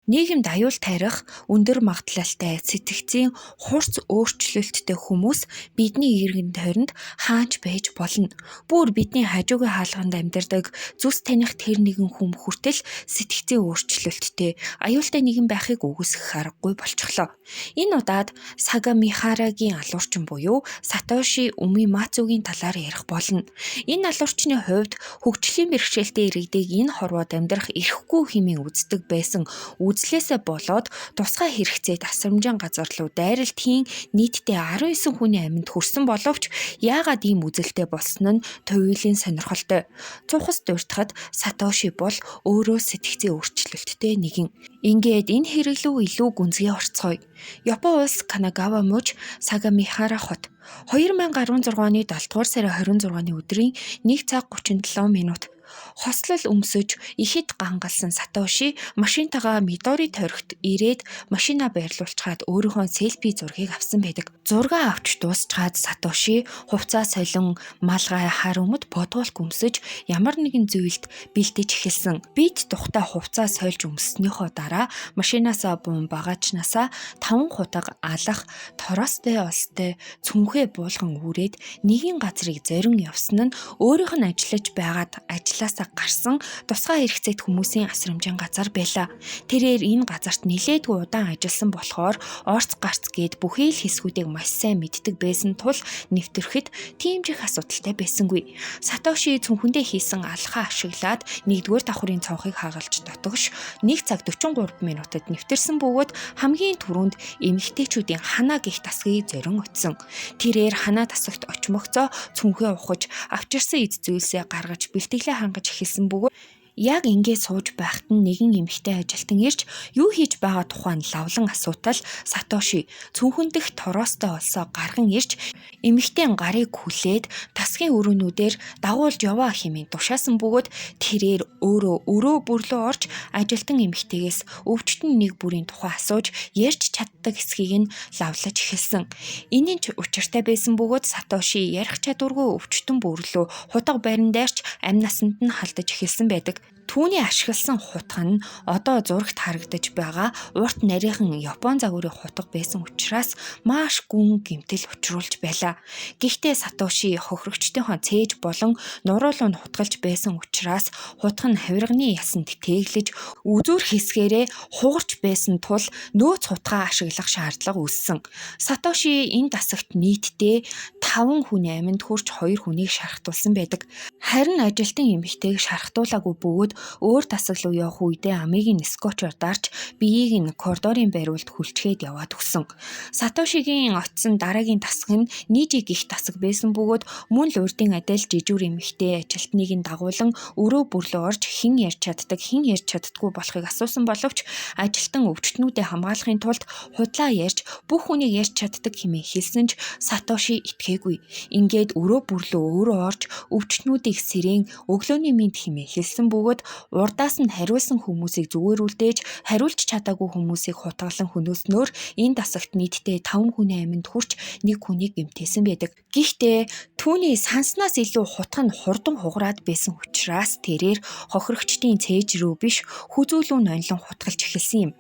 Нийгэмд аюул тарих, өндөр магадлалтай сэтгцийн хурц өөрчлөлттэй хүмүүс бидний иргэн тойронд хаанч байж болно. Бүр бидний хажуугийн хаалганд амьдардаг зүс таних тэр нэгэн хүм хүртэл сэтгцийн өөрчлөлттэй аюултай нэгэн байхыг үгүйсгэх аргагүй болчихлоо. Энэ удаад Сагамихарагийн алуурчин буюу Сатоши Умимацугийн талаар ярих болно. Энэ алуурчны хувьд хөгжлийн бэрхшээлтэй иргэдэг энэ хорвоод амьдрах эрхгүй хэмээн үздэг байсан үзлээсээ болоод тусгай хэрэгцээ тасрамжийн газар руу дайралт хийн нийтдээ 19 хүний амьд хүрсэн боловч яагаад ийм үзэлтэй болсон нь туйлын сонирхолтой. Цухас дуртахад Сатоши бол өөрөө сэтгцийн өөрчлөлттэй нэгэн. Ингээд энэ хэрэг рүү илүү гүнзгий орцгоё. Япон улс Канагава мужи Сагамихара хот 2016 оны 7 дугаар сарын 26-ны өдрийн 1 цаг 37 минут хослол өмсөж ихэд гангалсан Сатоши машинтайгаа Мидори тойрогт ирээд машина байрлуулчаад өөрийнхөө селфи зургийг авсан байдаг. Зураг авч дуусчаад Сатоши хувцас солин малгай хар өмд бодгуулк өмсөж ямар нэгэн зүйлд бэлдэж эхэлсэн. Бид тухтай хувцас сольж өмснөөхөө дараа машинаасаа буун багажнаасаа 5 худаг алах торостой олстой цүнхээ буулган үрээд нэгэн газрыг зорин явсан нь өөрийнх нь ажиллаж байгаад ажилласаа гарсан тусгай хэрэгцээт хүмүүсийн асрамжийн газар байлаа. Тэрээр энэ газарт нилээдгүй удаан ажилласан болохоор орц гарц гээд бүхий л хэсгүүдийг маш сайн мэддэг байсан тул нэвтрэхэд тийм ч их асуудалтай байсангүй. Сатоши цүнхэндээ хийсэн алхаа ашиглаад 1-р давхрын цонхыг хагалж дотогш 1 цаг 43 минутад нэвтэрсэн бөгөөд хамгийн түрүүнд эмэгтэйчүүдийн ханаа гих тасгийг зорин утсан. Тэрээр ханаа тасагт очмогцоо цүнхээ ухаж авчирсан эд зүйлсээ гаргаж бэлтгэлээ хангаж эхэлсэн бөгөөд яг ингээд сууж байхад нь нэгэн эмэгтэй ажилтан ирж юу хийж байгаа тухайн лавлан асуутал Сатоши цүнхэн дэх торостой олсоо гарган ирж эмэгтэй гарыг хүлээд тасгийн өрөөнүүдээр дагуулж яваа хэмээн тушаасан бөгөөд тэрээр өөрөө бүрлөө орж ажилтан эмэгтэйгээс өвчтөн нэг бүрийн тухай асууж ярьж чаддаг эсхийг нь лавлаж эхэлсэн. Энэ нь ч учиртай байсан бөгөөд Сатоши ярих чадваргүй өвчтөн бүрлөө худаг байран дээрч амь насанд нь халдаж эхэлсэн байдаг. Түүний ашигласан хутга нь одоо зурагт харагдаж байгаа урт нарийнхан Япон загварын хутга байсан учраас маш гүн гэмтэл учруулж байлаа. Гэхдээ Сатоши хохирогчдынхоо цээж болон нуруулуу нь хутгалж байсан учраас хутга нь хавирганы ясанд тэглэж үзүүр хэсгээрээ хугарч байсан тул нөөц хутгаа ашиглах шаардлага үүссэн. Сатоши энэ дасагт нийтдээ 5 хүний амьд хүрч 2 хүнийг шархтуулсан байдаг. Харин ажилтан эмэгтэйг шархтуулаагүй бөгөөд өөр тасаг руу явах үедээ амийг нь скотчоор дарж биеийг нь коридорын байруулалд хүлчгээд яваад өгсөн. Сатошигийн очсон дараагийн тасаг нь Нижи гих тасаг байсан бөгөөд мөн л урдын адил жижүүр эмэгтэй ажилтныг нь дагуулan өрөө бүрлөө орж хэн ярьж чаддаг хэн ярьж чаддаггүй болохыг асуусан боловч ажилтан өвчтнүүдэд хамгаалахын тулд худлаа ярьж бүх хүнийг ярьж чаддаг хэмээн хэлсэн ч Сатоши итгээгүй. Ингээд өрөө бүрлөө өөрөө орж өвчтнүүдийг сэрэн өглөөний мэнд хэмээн хэлсэн бөгөөд урдаас нь хариулсан хүмүүсийг зүгээрүүлдээж хариулж чадаагүй хүмүүсийг хутгалан хөнөөснөөр энэ дасагт нийтдээ 5 хүний амьд хүрч 1 хүнийг гэмтээсэн байдаг. Гэхдээ түүний санснаас илүү хутга нь хурдан хугараад байсан учраас тэрээр хохирогчдын цээж рүү биш хүзүүлүү нонлон хутгалж эхэлсэн юм.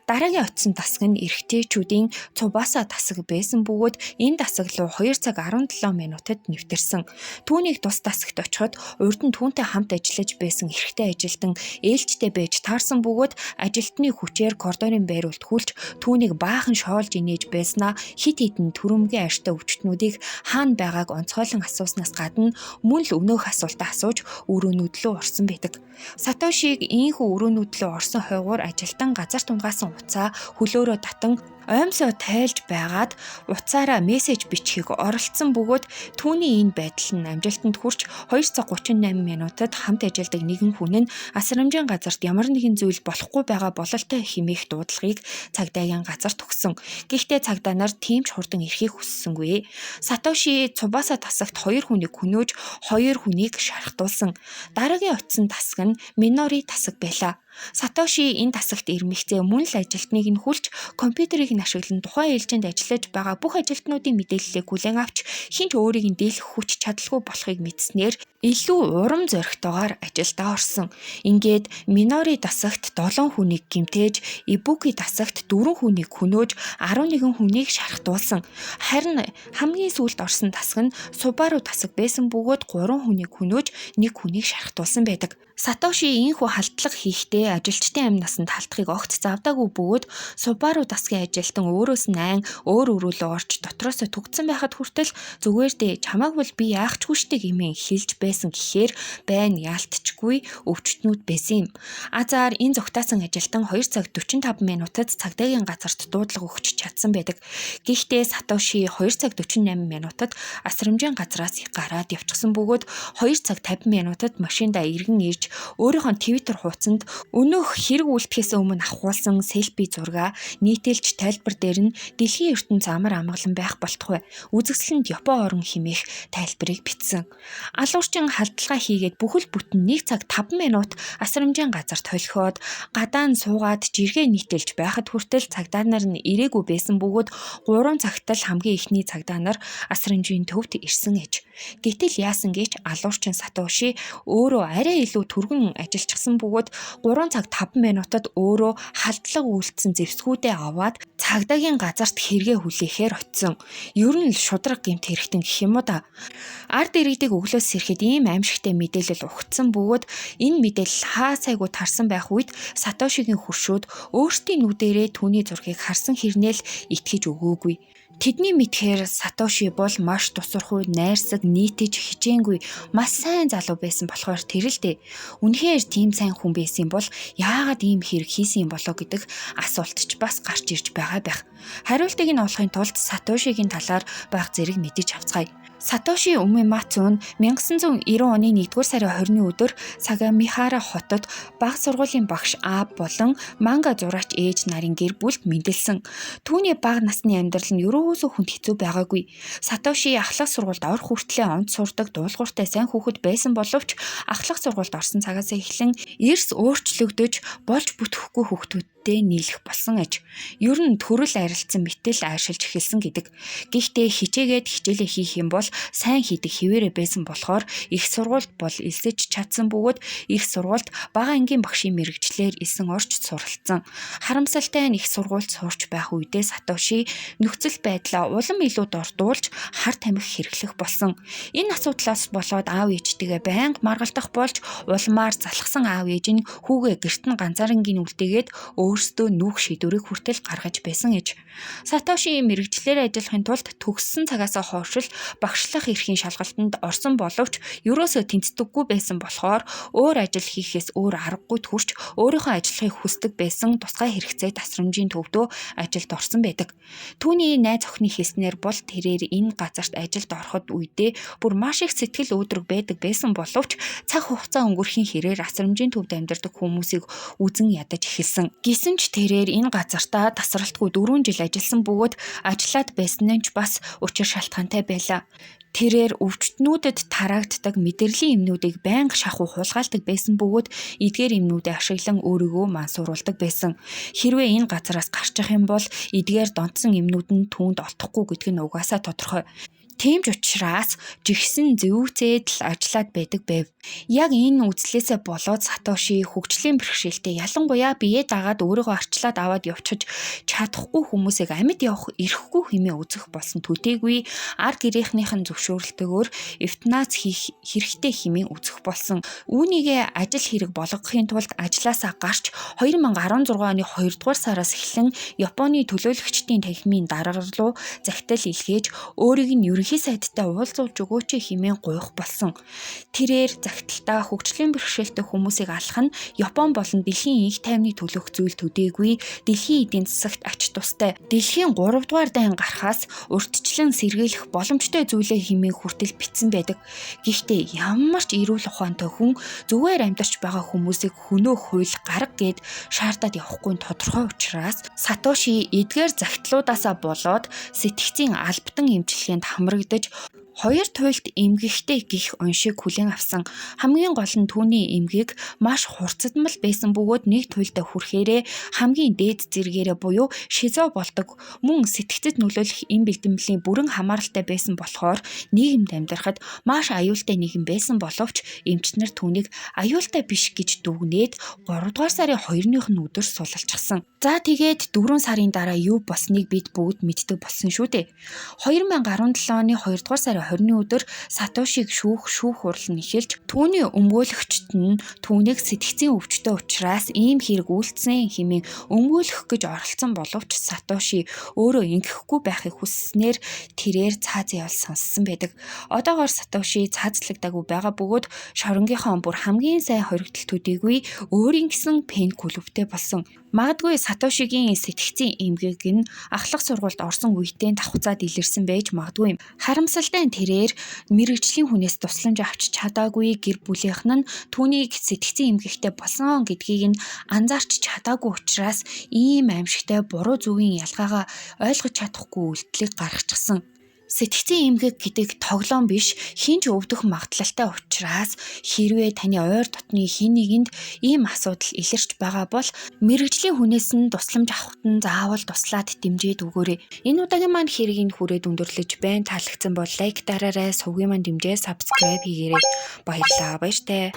Дараагийн очсон дасаг нь эрэгтэйчүүдийн Цубаса дасаг байсан бөгөөд энэ дасаг руу 2 цаг 17 минутад нэвтэрсэн. Түүнийг тус дасагт очиход урд нь түүнтэй хамт ажиллаж байсан эрэгтэй ажилтан ээлжтэй байж таарсан бөгөөд ажилтны хүчээр коридорын байруулалд хүлж түүнийг баахан шоолж инээж байснаа хит хитэн төрөмгийн арьстай өвчтнүүдийг хаана байгааг онцгойлон асууснаас гадна мөн л өнөөх асуултаа асууж өрөөнүүд рүү орсон байдаг. Сатошиг ийхүү өрөөнүүд рүү орсон хойгуур ажилтан газар тунгаасан утсаа хөлөөрөө татан оймсоо тайлж байгаад утсаараа мессеж бичгийг оролцсон бөгөөд түүний энэ байдал нь амжилтанд хүрч 2 цаг 38 минутад хамт ажилладаг нэгэн хүн нь асрамжийн газарт ямар нэгэн зүйл болохгүй байгаа бололтой хэмээх дуудлагыг цагдаагийн газарт өгсөн. Гэхдээ цагдаа нар тийм ч хурдан ирэхийг хүссэнгүй. Сатоши Цубаса тасагт 2 хүнийг хөнөөж 2 хүнийг шархтуулсан. Дараагийн очсон тасаг нь Минори тасаг байлаа. Сатоши энэ тасагт ирмэгцээ мөн л ажилтныг нь хүлж компьютерийг нь ашиглан тухайн ээлжинд ажиллаж байгаа бүх ажилтнуудын мэдээллийг хүлээн авч хинч өөрийг нь дийлэх хүч чадалгүй болохыг мэдснээр илүү урам зоригтойгоор ажилдаа орсон. Ингээд Минори тасагт 7 хүнийг гэмтээж, Ибуки тасагт 4 хүнийг хөнөөж 11 хүнийг шархтуулсан. Харин хамгийн сүүлд орсон тасаг нь Субару тасаг байсан бөгөөд 3 хүнийг хөнөөж 1 хүнийг шархтуулсан байдаг. Сатоши ийхүү халдлага хийхдээ ажилчдын амь насанд халтхыг огт завдаагүй бөгөөд Субару тасгийн ажилтан өөрөөс нь айн өөр өрөөлөө орж дотроос түгдсэн байхад хүртэл зүгээр дээ чамааг бол би яахчгүй штэ гэмээр хэлж байсан гэхээр байн яалтчгүй өвчтнүүд байсан юм. Азар энэ зугтаасан ажилтан 2 цаг 45 минутад цагдаагийн газарт дуудлага өгч чадсан байдаг. Гэхдээ Сатоши 2 цаг 48 минутад асрамжийн газраас гараад явчихсан бөгөөд 2 цаг 50 минутад машиндаа эргэн ирж өөрийнхөө Twitter хуудсанд өнөөх хэрэг үйлдэхээс өмнө авахулсан селфи зураг нийтэлж тайлбар дээр нь дэлхийн ертөнц амар амгалан байх болтугай. Үзэгсэлэнд Япон орон хэмээх тайлбарыг бичсэн. Алуурчин халдлагаа хийгээд бүхэл бүтэн 1 цаг 5 минут асрамжийн газарт холихоод гадаа нь суугаад жиргээ нийтэлж байхад хүртэл цагдаа нар нь ирээгүй байсан бөгөөд 3 цагт л хамгийн ихний цагдаа нар асрамжийн төвд ирсэн ээж. Гэтэл яасан гэж алуурчин Сатоши өөрөө арай илүү түргэн ажилчсан бөгөөд 3 цаг 5 минутад өөрөө халдлага үйлдсэн зэвсгүүдээ аваад цагдаагийн газарт хэрэгэ хүлээхээр очсон. Ер нь л шудраг гэмт хэрэгтэн гэх юм уу да. Ард иргэдэг өглөөс сэрэхэд ийм аимшигтай мэдээлэл ухацсан бөгөөд энэ мэдээлэл хаа сайгүй тарсан байх үед Сатошигийн хөршөөд өөрсдийн нүдэрээ түүний зургийг харсан хэрнээл итгэж өгөөгүй. Тэдний мэдхээр Сатоши бол маш тусархуй, найрсаг, нийтэж хичээнгүй, маш сайн залуу байсан болохоор тэр л дээ. Үнэхээр тийм сайн хүн байсан бол яагаад ийм хэрэг хийсэн юм болоо гэдэг асуулт ч бас гарч ирж байгаа байх. Хариултыг нь олохын тулд Сатошигийн талаар байх зэрэг мэдэж авцгаая. Сатоши Умемацу нь 1990 оны 1-р сарын 20-ны өдөр Сагамихара хотод бага сургуулийн багш аав болон манга зураач ээж нарын гэр бүлд мэндэлсэн. Түүний бага насны амьдрал нь ерөөсөө хүнд хэцүү байгаагүй. Сатоши ахлах сургуульд орох хүртлээр онц сурдаг, дуулууртай сайн хүүхэд байсан боловч ахлах сургуульд орсон цагаас эхлэн эрс өөрчлөгдөж болж бүтэхгүй хүүхдүүдтэй нийлэх болсон аж. Ер нь төрөл арилцсан мэтэл аашилж эхэлсэн гэдэг. Гэхдээ хичээгээд хичээлээ хийх юм бол сайн хийдэг хിവэрэ байсан болохоор их сургуульд бол элсэж чадсан бөгөөд их сургуульд бага ангийн багшийн мэрэгчлэр элсэн орж суралцсан. Харамсалтай нь их сургуульд сурч байх үедээ Сатоши нөхцөл байдлаа улам илүү дордуулж хар тамхи хэрэглэх болсон. Энэ асуудлаас болоод аав ээжтэйгээ байнга маргалдах болж улмаар залхсан аав ээж нь хүүгээ гэрт нь ганцаарнгийн үлдээгээд өөрсдөө нүүх шийдвэрийг хүртэл гаргаж байсан ээж. Сатоши мэрэгчлэр ажиллахын тулд төгссөн цагаас хойш л багшлах эрхийн шалгалтанд орсон боловч ерөөсөө тэнцдэггүй байсан болохоор өөр ажил хийхээс өөр аргагүй төрч өөрийнхөө ажиллахыг хүсдэг байсан тусгай хэрэгцээ тасрамжийн төвдөө ажилд орсон байдаг. Түүний найз охины хэлснээр бол тэрээр энэ газарт ажилд ороход үедээ бүр маш их сэтгэл өөдрөг байдаг байсан боловч цаг хугацаа өнгөрхийн хэрээр асрамжийн төвд амьдардаг хүмүүсийг үзэн ядаж эхэлсэн. Гэсэн ч тэрээр энэ газартаа тасралтгүй 4 жил ажилласан бөгөөд ажиллаад байсан нь ч бас учир шалтгаантай байлаа. Тэрээр өвчтнүүдэд тараагддаг мэдрэлийн эмнүүдийг байнга шахуу хулгайлдаг байсан бөгөөд эдгээр эмнүүдээ ашиглан өөрийгөө мансууруулдаг байсан. Хэрвээ энэ газараас гарчих юм бол эдгээр донтсон эмнүүд нь түүнд олдохгүй гэдэг нь угаасаа тодорхой. Тийм ч учраас жигсэн зөвүүцээд л ажиллаад байдаг байв. Яг энэ үзлээсээ болоод Сатоши хөгжлийн бэрхшээлтэй ялангуяа биеэ дагаад өөрийгөө арчлаад аваад явчихж чадахгүй хүмүүсийг амьд явах ирэхгүй хэмээн үзэх болсон төдийгүй ар гэрийнхнийхэн зөвшөөрөлтөөр эвтанац хийх хэрэгтэй хэмээн үзэх болсон. Үүнийгээ ажил хэрэг болгохын тулд ажилласаа гарч 2016 оны 2 дугаар сараас эхлэн Японы төлөөлөгчдийн танхимын дарга руу захидал илгээж өөрийг нь ерөнхий сайдтай уулзуулж өгөөч хэмээн гуйх болсон. Тэрээр захидалтаа хөгжлийн бэрхшээлтэй хүмүүсийг алах нь Япон болон дэлхийн инх тайвны төлөөх зүйл төдийгүй дэлхийн эдийн засагт ач тустай. Дэлхийн 3 дугаар дайн гарахаас урьдчилан сэргийлэх боломжтой зүйлээ хэмээн хүртэл бичсэн байдаг. Гэхдээ ямар ч эрүүл ухаантай хүн зүгээр амьдарч байгаа хүмүүсийг хөнөөх хууль гарга гэд шаардаад явахгүй нь тодорхой учраас Сатоши эдгээр захидлуудаасаа болоод сэтгцийн албатан эмчилгээнд хамрагдаж Хоёр туйлд эмгэгтэй гих уншиг хүлээн авсан. Хамгийн гол нь түүний эмгэг маш хурцдмал байсан бөгөөд нэг туйлдаа хүрэхээрээ хамгийн дээд зэргээрээ буюу шизо болдог. Мөн сэтгцэд нөлөөлөх эм бэлтгэмлийн бүрэн хамааралтай байсан болохоор нийгэмд амьдрахад маш аюултай нэгэн байсан боловч эмчнэр түүнийг аюултай биш гэж дүгнээд 3 дугаар сарын 2-ных нь өдөр сулалчихсан. За тэгээд 4 сарын дараа юу болсныг бид бүгд мэддэг болсон шүү дээ. 2017 оны 2 дугаар сарын 20-ны өдөр Сатошиг шүүх хурал нь эхэлж түүний өмгөөлөгчд нь түүнийг сэтгцийн өвчтөй учраас ийм хэрэг үйлдсэн хэмээн өмгөөлөх гэж оролцсон боловч Сатоши өөрөө ингэхгүй байхыг хүсснээр тэрээр цаазын ял сонссон байдаг. Одоогоор Сатоши цаазлагдаагүй байгаа бөгөөд шоронгийнхоо бүр хамгийн сайн хоригдол төдийгүй өөрийн гэсэн пен клубтэй болсон. Магадгүй Сатошигийн сэтгцийн эмгэг нь ахлах сургуульд орсон үедээ давхцаад илэрсэн байж магадгүй юм. Харамсалтай нь тэрээр мэрэгжлийн хүнээс тусламж авч чадаагүй, гэр бүлийнх нь түүнийг сэтгцийн эмгэгтэй болсон гэдгийг нь анзаарч чадаагүй учраас ийм аимшигтай буруу зүгийн ялгаагаа ойлгож чадахгүй үйлдэлийг гаргачихсан. Сэтгцийн эмгэг гэдэг тоглоом биш, хинч өвдөх магадлалтай учраас хэрвээ таны ойр дотны хэн нэгэнд ийм асуудал илэрч байгаа бол мэрэгжлийн хүнээс нь тусламж авахт нь заавал туслаад дэмжиж өгөөрэй. Энэ удаагийн маань хэргийг хүрээд өндөрлөж байна. Таалагдсан бол лайк дараарай, сувгийн маань дэмжээ, subscribe хийгээрэй. Баярлалаа. Баяртай.